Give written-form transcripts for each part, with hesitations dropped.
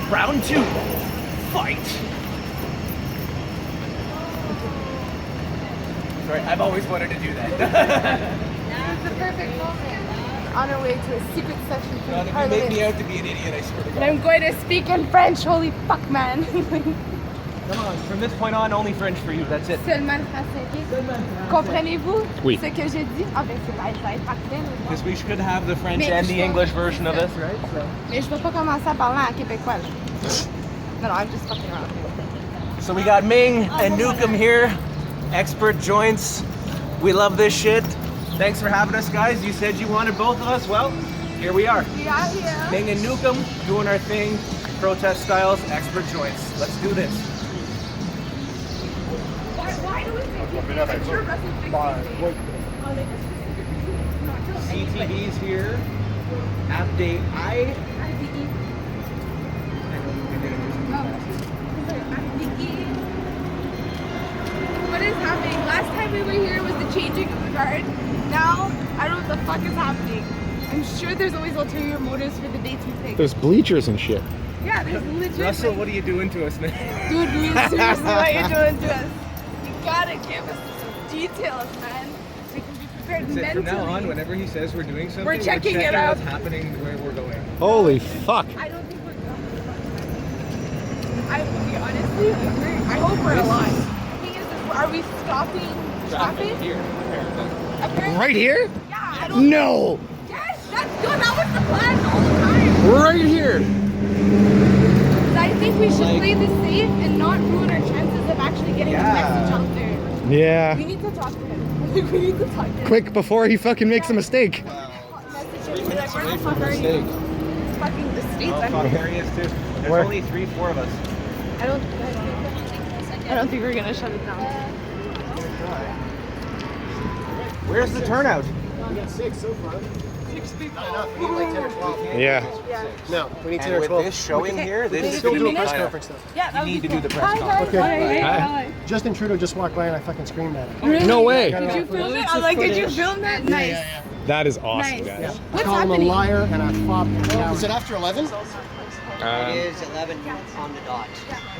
Round 2. Fight. Sorry, I've always wanted to do that. This is the perfect moment. On our way to a secret session from God, if you Parliament. make me out to be an idiot, I swear to God. And I'm going to speak in French. Holy fuck, man. Come on, from this point on, only French for you. That's it. Seulement français. Comprenez-vous Oui. ce que je dis? Ah ben c'est pas être parfait. Because we should have the French Mais and je the pense- English version of this, right? So. Mais je peux pas commencer à parler en québécois. là. No, I'm just fucking around. So we got Ming and Nukem here, expert joints. We love this shit. Thanks for having us, guys. You said you wanted both of us. Well, here we are. We are here. Ming and Nukem doing our thing, protest styles, expert joints. Let's do this. Why do we think it's your CTV's here. Update I. What is happening? Last time we were here was the changing of the guard. Now, I don't know what the fuck is happening. I'm sure there's always ulterior motives for the dates we pick. There's bleachers and shit. Yeah, there's legit. Russell, what are you doing to us, man? Dude, we seriously what you're doing to us. You gotta give us some details, man. So we can be prepared That's it. mentally. From now on, whenever he says we're doing something, We're checking it out. what's happening where we're going. Holy fuck. I don't think we're done. We honestly agree. I hope we're alive. The thing is, are we stopping traffic? Here, apparently. Apparently, Right here? yeah, I don't. No! Yes, that's good. That was the plan the whole time. Right here! But I think we should play this safe and not ruin our chances of actually getting the message out there. Yeah. We need to talk to him. We need to talk to him. Quick before he fucking makes a mistake. Message him. Be like, where the fuck are you? Fucking the States. Oh, I'm fuck, here. there he is too. There's Where? only 3-4 of us. I don't think we're gonna shut it down. Where's the turnout? We got 6 so far. 6 people. We need like 10 or 12. Yeah. No, we need 10 And or with 12. this showing here, this is Still going to do a be press kind conference though. Yeah, that You need would to be do the cool. press Hi, conference. Okay. Hi. Justin Trudeau just walked by and I fucking screamed at him. Really? No way. Did you film it? I'm like, did you film that? Nice. That is awesome, Nice. guys. What's Call him a happening? liar and a fop. Is it after 11? It is 11 on the dot.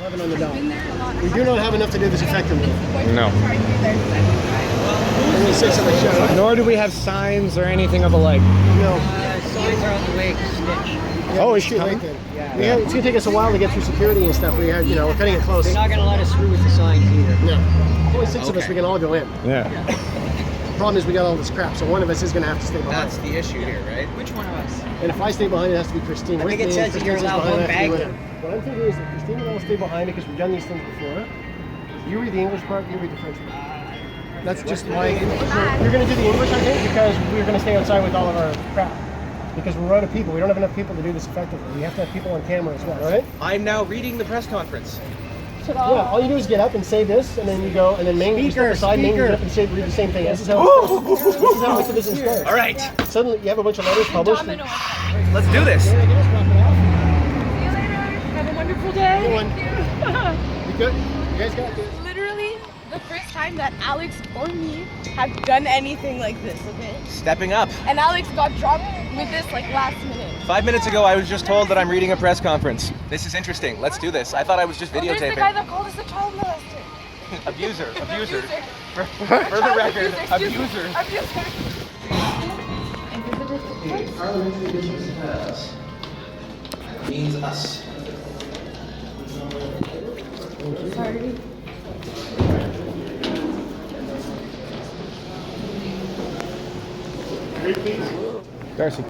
11 on the dot. Been there a lot. We do not have enough to do this effectively. No. Only 6 of us showed up. Nor do we have signs or anything of the like. No. Signs are on the way to Stitch. Yeah, Oh, we it's shoot coming? right then. It's gonna take us a while to get through security and stuff. We have, we're cutting it close. They're not going to let us through with the signs either. No. Only 6 of us, Okay. we can all go in. Yeah. Problem is we got all this crap, so one of us is gonna have to stay behind. That's the issue here, right? Which one of us? And if I stay behind, it has to be Christine. I with think it me, says and that you're Christine stays allowed behind, one I have to be bag. with her. What I'm thinking is that Christine and I will stay behind because we've done these things before. You read the English part, you read the French part. That's just why you're going to do the English, I think, because we're going to stay outside with all of our crap. Because we're out of people. We don't have enough people to do this effectively. We have to have people on camera as well, all right? I'm now reading the press conference. Yeah, all you do is get up and say this, and then you go, and then Ming, you step aside, Ming, you get up and say, read the same thing. This is how this is how most of this starts. All right, Suddenly, you have a bunch of letters published. Domino. let's do this. See you later. Have a wonderful day. Good one. You good? You guys got this. Literally the first time that Alex or me have done anything like this, okay? Stepping up. And Alex got dropped with this like last minute. 5 minutes ago, I was just told that I'm reading a press conference. This is interesting. Let's do this. I thought I was just Oh, there's the guy videotaping. that called us a child molester. Abuser. For the Child record, abuser. abuser. Parliamentary business has. Means us. Sorry. Darcy.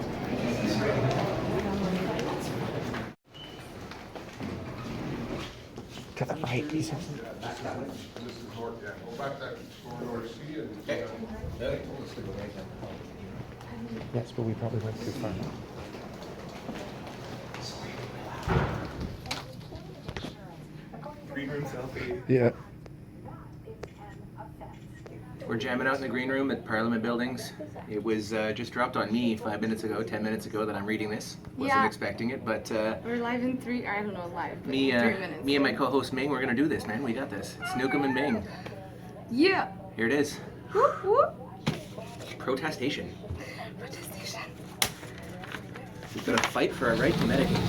To the right, he says. Yes, but we probably went too far. Green room selfie. Yeah. We're jamming out in the green room at Parliament Buildings. It was just dropped on me 5 minutes ago, 10 minutes ago that I'm reading this. Wasn't Yeah. expecting it, but We're live in 3, I don't know, live. But me, 3 minutes. me and my co-host Ming, we're gonna do this, man. We got this. It's Nukem and Ming. Yeah. Here it is. Whoop, whoop. Protestation. Protestation. We've got to fight for our right to medicate.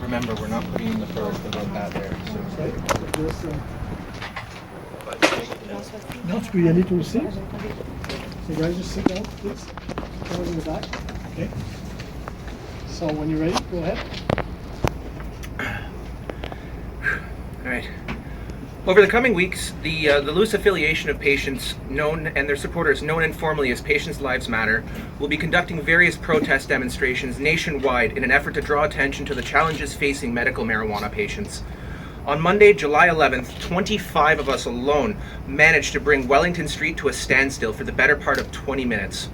Remember, we're not putting in the first about that there. Non, tu peux y aller toi aussi. So guys, just sit down, please. Go in the back. Okay. So when you're ready, go ahead. All right. Over the coming weeks, the loose affiliation of patients known and their supporters known informally as Patients' Lives Matter will be conducting various protest demonstrations nationwide in an effort to draw attention to the challenges facing medical marijuana patients. On Monday, July 11th, 25 of us alone managed to bring Wellington Street to a standstill for the better part of 20 minutes.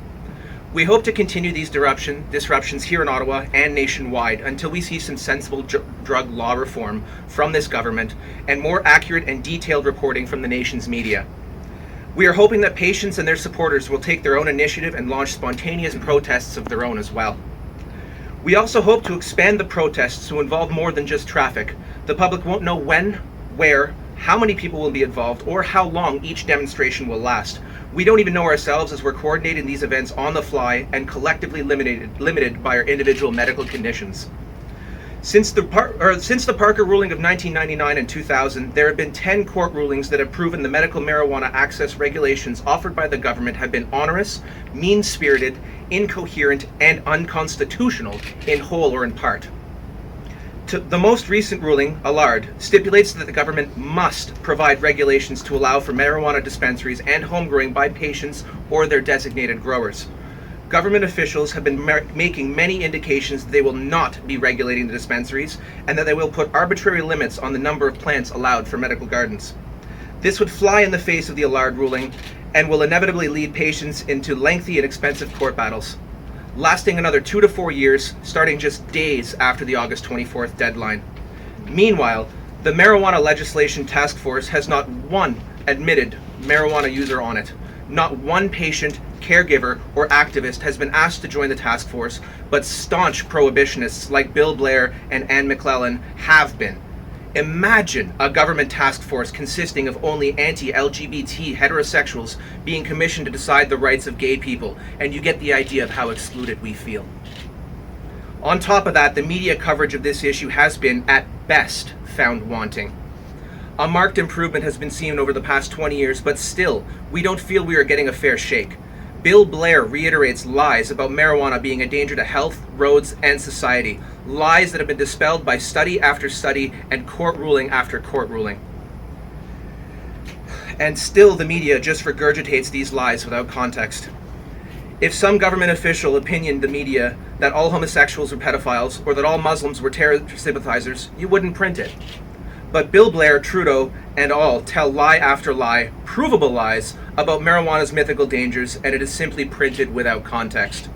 We hope to continue these disruptions here in Ottawa and nationwide until we see some sensible drug law reform from this government and more accurate and detailed reporting from the nation's media. We are hoping that patients and their supporters will take their own initiative and launch spontaneous protests of their own as well. We also hope to expand the protests to involve more than just traffic. The public won't know when, where, how many people will be involved, or how long each demonstration will last. We don't even know ourselves as we're coordinating these events on the fly and collectively limited by our individual medical conditions. Since the Parker ruling of 1999 and 2000, there have been 10 court rulings that have proven the medical marijuana access regulations offered by the government have been onerous, mean-spirited, incoherent, and unconstitutional in whole or in part. The most recent ruling, Allard, stipulates that the government must provide regulations to allow for marijuana dispensaries and home growing by patients or their designated growers. Government officials have been making many indications that they will not be regulating the dispensaries and that they will put arbitrary limits on the number of plants allowed for medical gardens. This would fly in the face of the Allard ruling and will inevitably lead patients into lengthy and expensive court battles, lasting another 2 to 4 years, starting just days after the August 24th deadline. Meanwhile, the Marijuana Legislation Task Force has not one admitted marijuana user on it. Not one patient, caregiver, or activist has been asked to join the task force, but staunch prohibitionists like Bill Blair and Anne McClellan have been. Imagine a government task force consisting of only anti-LGBT heterosexuals being commissioned to decide the rights of gay people, and you get the idea of how excluded we feel. On top of that, the media coverage of this issue has been, at best, found wanting. A marked improvement has been seen over the past 20 years, but still, we don't feel we are getting a fair shake. Bill Blair reiterates lies about marijuana being a danger to health, roads, and society. Lies that have been dispelled by study after study and court ruling after court ruling. And still the media just regurgitates these lies without context. If some government official opinioned the media that all homosexuals were pedophiles or that all Muslims were terror sympathizers, you wouldn't print it. But Bill Blair, Trudeau, and all tell lie after lie, provable lies, about marijuana's mythical dangers, and it is simply printed without context.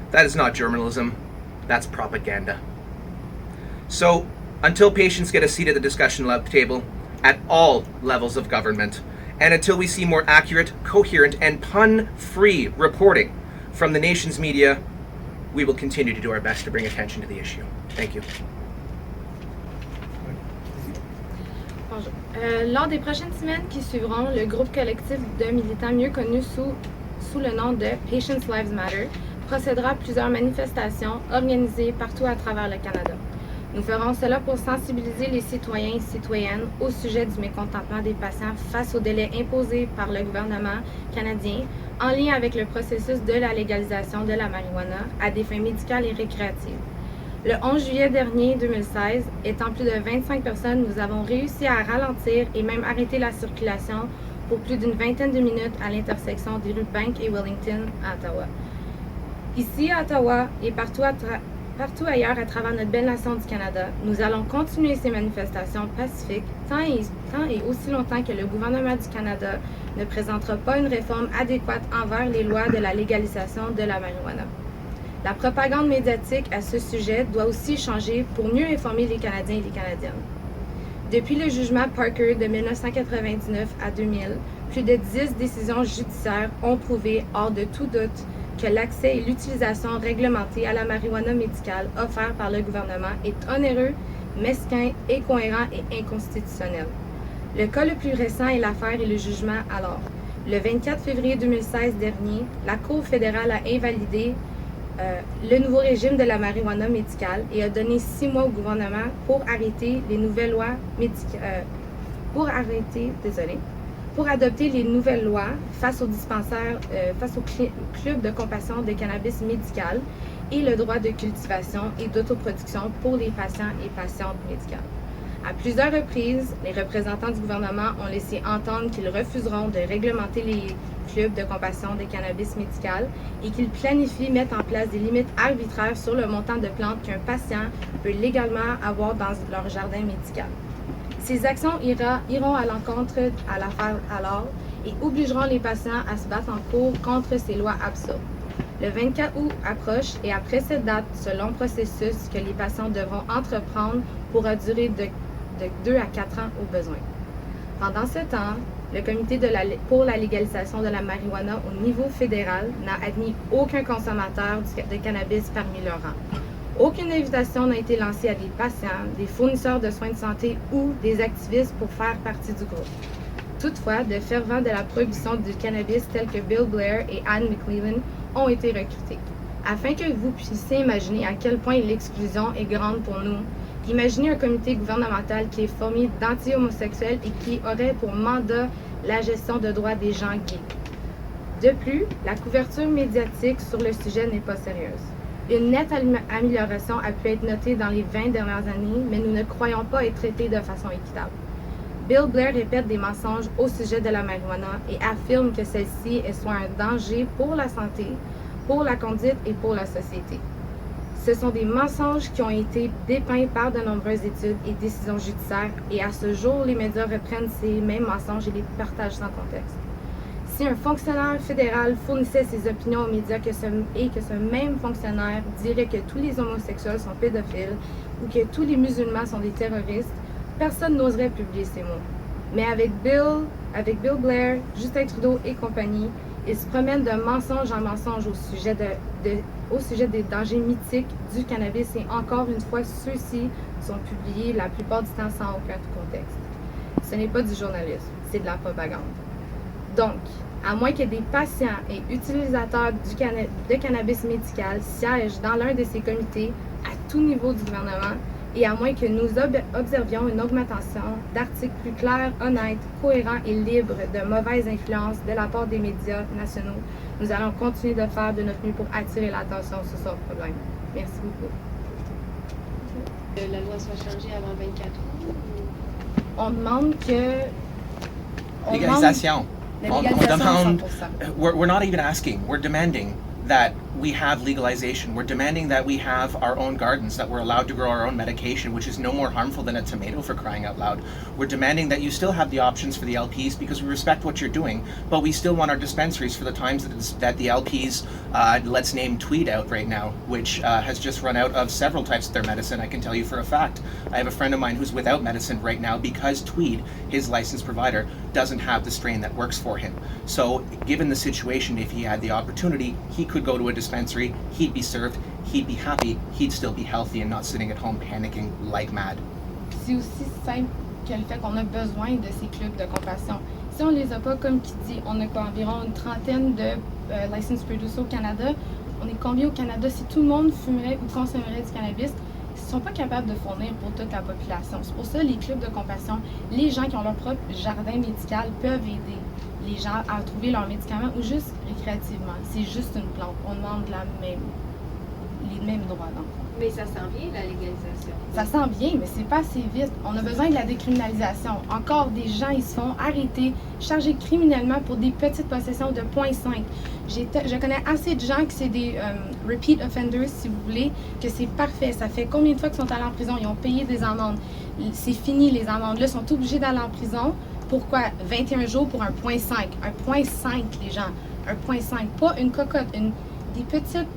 That is not journalism, that's propaganda. So, until patients get a seat at the discussion table, at all levels of government, and until we see more accurate, coherent, and pun-free reporting from the nation's media, we will continue to do our best to bring attention to the issue. Thank you. Bonjour. Lors des prochaines semaines qui suivront, le groupe collectif de militants mieux connu sous le nom de Patients' Lives Matter procédera à plusieurs manifestations organisées partout à travers le Canada. Nous ferons cela pour sensibiliser les citoyens et citoyennes au sujet du mécontentement des patients face aux délais imposés par le gouvernement canadien en lien avec le processus de la légalisation de la marijuana à des fins médicales et récréatives. Le 11 juillet dernier 2016, étant plus de 25 personnes, nous avons réussi à ralentir et même arrêter la circulation pour plus d'une vingtaine de minutes à l'intersection des rues Bank et Wellington à Ottawa. Ici à Ottawa et partout ailleurs à travers notre belle nation du Canada, nous allons continuer ces manifestations pacifiques tant et aussi longtemps que le gouvernement du Canada ne présentera pas une réforme adéquate envers les lois de la légalisation de la marijuana. La propagande médiatique à ce sujet doit aussi changer pour mieux informer les Canadiens et les Canadiennes. Depuis le jugement Parker de 1999 à 2000, plus de 10 décisions judiciaires ont prouvé, hors de tout doute, que l'accès et l'utilisation réglementée à la marijuana médicale offerte par le gouvernement est onéreux, mesquin, incohérent et inconstitutionnel. Le cas le plus récent est l'affaire et le jugement alors. Le 24 février 2016 dernier, la Cour fédérale a invalidé le nouveau régime de la marijuana médicale et a donné 6 mois au gouvernement pour arrêter les nouvelles lois pour adopter les nouvelles lois face aux dispensaires, face aux clubs de compassion de cannabis médical et le droit de cultivation et d'autoproduction pour les patients et patientes médicales. À plusieurs reprises, les représentants du gouvernement ont laissé entendre qu'ils refuseront de réglementer les clubs de compassion des cannabis médical et qu'ils planifient mettre en place des limites arbitraires sur le montant de plantes qu'un patient peut légalement avoir dans leur jardin médical. Ces actions iront à l'encontre à l'affaire alors et obligeront les patients à se battre en cours contre ces lois absurdes. Le 24 août approche et après cette date, ce long processus que les patients devront entreprendre pourra durer de 2 à 4 ans au besoin. Pendant ce temps, le comité pour la légalisation de la marijuana au niveau fédéral n'a admis aucun consommateur de cannabis parmi leurs rangs. Aucune invitation n'a été lancée à des patients, des fournisseurs de soins de santé ou des activistes pour faire partie du groupe. Toutefois, de fervents de la prohibition du cannabis tels que Bill Blair et Ann McClellan ont été recrutés. Afin que vous puissiez imaginer à quel point l'exclusion est grande pour nous, imaginez un comité gouvernemental qui est formé d'anti-homosexuels et qui aurait pour mandat la gestion de droits des gens gays. De plus, la couverture médiatique sur le sujet n'est pas sérieuse. Une nette amélioration a pu être notée dans les 20 dernières années, mais nous ne croyons pas être traités de façon équitable. Bill Blair répète des mensonges au sujet de la marijuana et affirme que celle-ci est soit un danger pour la santé, pour la conduite et pour la société. Ce sont des mensonges qui ont été dépeints par de nombreuses études et décisions judiciaires et à ce jour, les médias reprennent ces mêmes mensonges et les partagent sans contexte. Si un fonctionnaire fédéral fournissait ses opinions aux médias et que ce même fonctionnaire dirait que tous les homosexuels sont pédophiles ou que tous les musulmans sont des terroristes, personne n'oserait publier ces mots. Mais avec Bill Blair, Justin Trudeau et compagnie, ils se promènent de mensonge en mensonge au sujet des dangers mythiques du cannabis et encore une fois, ceux-ci sont publiés la plupart du temps sans aucun contexte. Ce n'est pas du journalisme, c'est de la propagande. Donc, à moins que des patients et utilisateurs de cannabis médical siègent dans l'un de ces comités à tout niveau du gouvernement, et à moins que nous observions une augmentation d'articles plus clairs, honnêtes, cohérents et libres de mauvaises influences de la part des médias nationaux, nous allons continuer de faire de notre mieux pour attirer l'attention sur ce problème. Merci beaucoup. La loi soit changée avant 24 août? On demande que... Legalisation. La légalisation, 100%. We're not even asking, we're demanding that we have legalization. We're demanding that we have our own gardens, that we're allowed to grow our own medication, which is no more harmful than a tomato, for crying out loud. We're demanding that you still have the options for the LPs because we respect what you're doing, but we still want our dispensaries for the times that the LPs, let's name Tweed out right now, which has just run out of several types of their medicine. I can tell you for a fact. I have a friend of mine who's without medicine right now because Tweed, his licensed provider, doesn't have the strain that works for him. So given the situation, if he had the opportunity, he could go to a dispensary, he'd be served, he'd be happy, he'd still be healthy and not sitting at home panicking like mad. C'est aussi simple que le fait qu'on a besoin de ces clubs de compassion. Si on les a pas, comme qui dit, on a environ une trentaine de licensed producers au Canada. On est combien au Canada? Si tout le monde fumerait ou consommerait du cannabis, ils ne sont pas capables de fournir pour toute la population. C'est pour ça les clubs de compassion, les gens qui ont leur propre jardin médical peuvent aider les gens à trouver leurs médicaments ou juste récréativement. C'est juste une plante. On demande les mêmes droits dans le fond. Mais ça s'en vient, la légalisation. Ça s'en vient, mais c'est pas assez vite. On a besoin de la décriminalisation. Encore des gens, ils se font arrêter, chargés criminellement pour des petites possessions de 0.5. Je connais assez de gens que c'est des repeat offenders, si vous voulez, que c'est parfait. Ça fait combien de fois qu'ils sont allés en prison? Ils ont payé des amendes. C'est fini, les amendes. Là, ils sont obligés d'aller en prison. Pourquoi? 21 jours pour un 0.5. Un 0.5, les gens. Un 0.5. Pas une cocotte. Des petites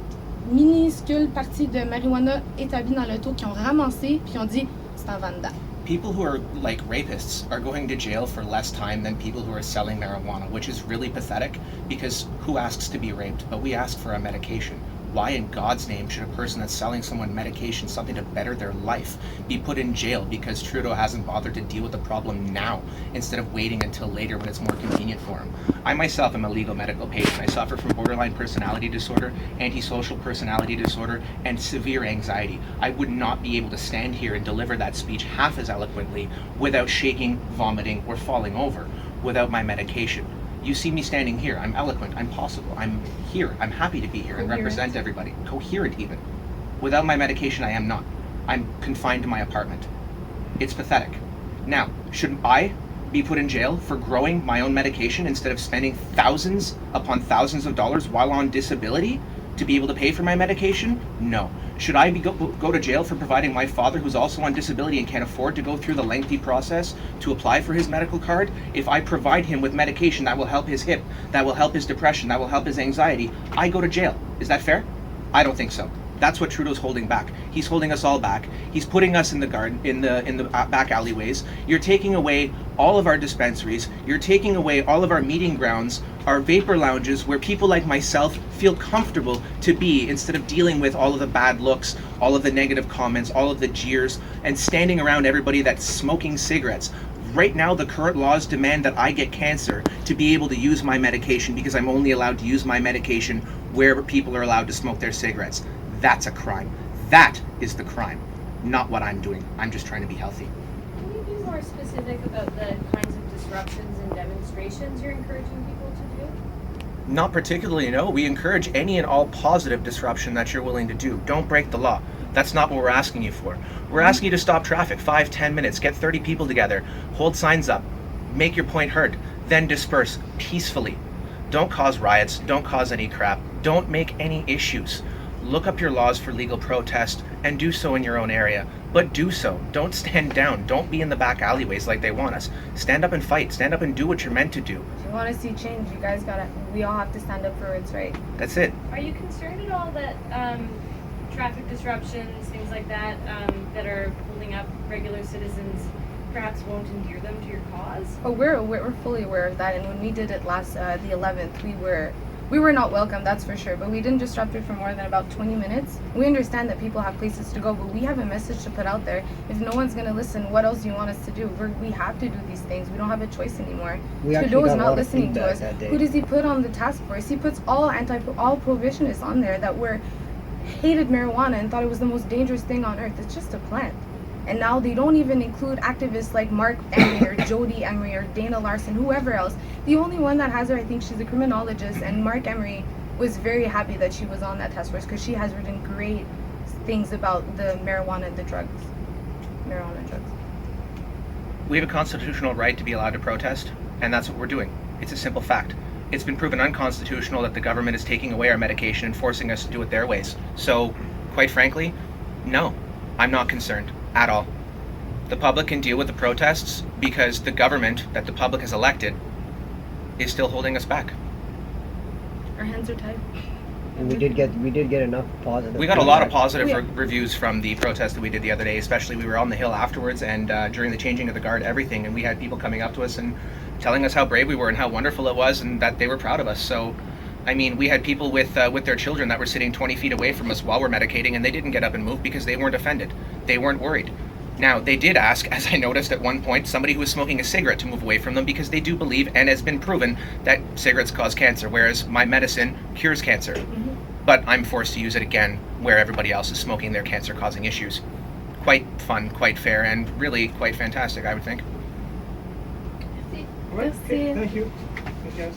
minuscules parties de marijuana établies dans l'auto qui ont ramassé puis ont dit c'est en vente. People who are like rapists are going to jail for less time than people who are selling marijuana, which is really pathetic because who asks to be raped? But we ask for a medication. Why in God's name should a person that's selling someone medication, something to better their life, be put in jail because Trudeau hasn't bothered to deal with the problem now instead of waiting until later when it's more convenient for him? I myself am a legal medical patient. I suffer from borderline personality disorder, antisocial personality disorder, and severe anxiety. I would not be able to stand here and deliver that speech half as eloquently without shaking, vomiting, or falling over without my medication. You see me standing here. I'm eloquent. I'm possible. I'm here. I'm happy to be here and represent everybody. Coherent even. Without my medication, I am not. I'm confined to my apartment. It's pathetic. Now, should I be put in jail for growing my own medication instead of spending thousands upon thousands of dollars while on disability to be able to pay for my medication? No. Should I go to jail for providing my father, who's also on disability and can't afford to go through the lengthy process to apply for his medical card? If I provide him with medication that will help his hip, that will help his depression, that will help his anxiety, I go to jail. Is that fair? I don't think so. That's what Trudeau's holding back. He's holding us all back. He's putting us in the garden, in the back alleyways. You're taking away all of our dispensaries. You're taking away all of our meeting grounds, our vapor lounges, where people like myself feel comfortable to be, instead of dealing with all of the bad looks, all of the negative comments, all of the jeers, and standing around everybody that's smoking cigarettes. Right now, the current laws demand that I get cancer to be able to use my medication, because I'm only allowed to use my medication where people are allowed to smoke their cigarettes. That's a crime. That is the crime, not what I'm doing. I'm just trying to be healthy. Can you be more specific about the kinds of disruptions and demonstrations you're encouraging people to do? Not particularly, no. We encourage any and all positive disruption that you're willing to do. Don't break the law. That's not what we're asking you for. We're asking you to stop traffic 5-10 minutes, get 30 people together, hold signs up, make your point heard, then disperse peacefully. Don't cause riots, don't cause any crap, don't make any issues. Look up your laws for legal protest and do so in your own area. But do so. Don't stand down. Don't be in the back alleyways like they want us. Stand up and fight. Stand up and do what you're meant to do. If you want to see change, we all have to stand up for what's right. That's it. Are you concerned at all that traffic disruptions, things like that, that are holding up regular citizens, perhaps won't endear them to your cause? Oh, we're fully aware of that, and when we did it last the 11th, we were not welcome, that's for sure, but we didn't disrupt it for more than about 20 minutes. We understand that people have places to go, but we have a message to put out there. If no one's going to listen, what else do you want us to do? We have to do these things. We don't have a choice anymore. Trudeau is not listening to us. Who does he put on the task force? He puts all prohibitionists on there that hated marijuana and thought it was the most dangerous thing on earth. It's just a plant. And now they don't even include activists like Mark Emery or Jody Emery or Dana Larson, whoever else. The only one that has her, I think she's a criminologist, and Mark Emery was very happy that she was on that task force because she has written great things about the marijuana drugs. We have a constitutional right to be allowed to protest, and that's what we're doing. It's a simple fact. It's been proven unconstitutional that the government is taking away our medication and forcing us to do it their ways. So, quite frankly, no, I'm not concerned at all. The public can deal with the protests because the government that the public has elected is still holding us back. Our hands are tied. And we did get enough positive. We got a lot of positive reviews from the protest that we did the other day, especially we were on the hill afterwards and during the changing of the guard, everything, and we had people coming up to us and telling us how brave we were and how wonderful it was and that they were proud of us. So, I mean, we had people with their children that were sitting 20 feet away from us while we're medicating, and they didn't get up and move because they weren't offended. They weren't worried. Now, they did ask, as I noticed at one point, somebody who was smoking a cigarette to move away from them because they do believe, and has been proven, that cigarettes cause cancer, whereas my medicine cures cancer. Mm-hmm. But I'm forced to use it again where everybody else is smoking their cancer-causing issues. Quite fun, quite fair, and really quite fantastic, I would think. All right. Okay, thank you. Thank you, guys.